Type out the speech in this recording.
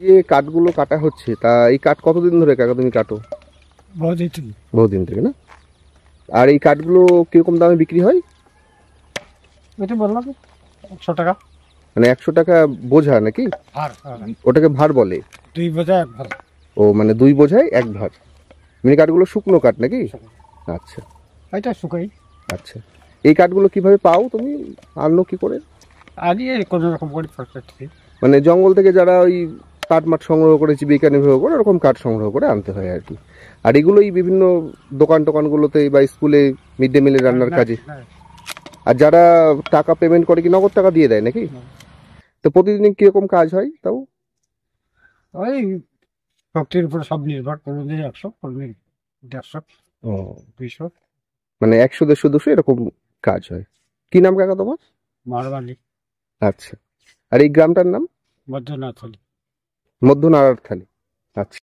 যে কাঠগুলো কাটা হচ্ছে তা এই কাঠ কতদিন ধরে কাকা তুমি কাটো? বহুদিন থেকে না? আর এই কাঠগুলো কিরকম দামে বিক্রি হয়? এটা বললাম 100 টাকা। মানে 100 টাকা বোঝা নাকি? ওটাকে ভার বলে? 2 বোঝা 1 ভার। ও মানে 2 বোঝায় 1 ভার। মানে কাঠগুলো শুকনো কাঠ নাকি? আচ্ছা এটা শুকাই। আচ্ছা, এই কাঠগুলো কিভাবে পাও তুমি? আনো কি করে? আগে কোনো রকম করে পারফেক্টলি মানে জঙ্গল থেকে যারা ওই কাঠ মাঠ সংগ্রহ করে জীবিকা নির্বাহ করে ওরকম কাঠ সংগ্রহ করে আনতে হয় আর কি। আর এগুলোই বিভিন্ন দোকান টোকানগুলোতে বা স্কুলে মিড ডে মিলে রান্নার কাজে। আর যারা টাকা পেমেন্ট করে কি নগদ টাকা দিয়ে দেয় নাকি? তো প্রতিদিন কিরকম কাজ হয় তাও? ওই শক্তির উপর সব নির্ভর, কোনোদিন 100, কোনোদিন 150, ও 200। মানে 100 150 200 এরকম কাজ হয়। কি নাম কাকা তোমার? মারবালি। আচ্ছা, আর এই গ্রামটার নাম? মধ্যনাথ হলি। মধ্যনারায়ণখালী। আচ্ছা।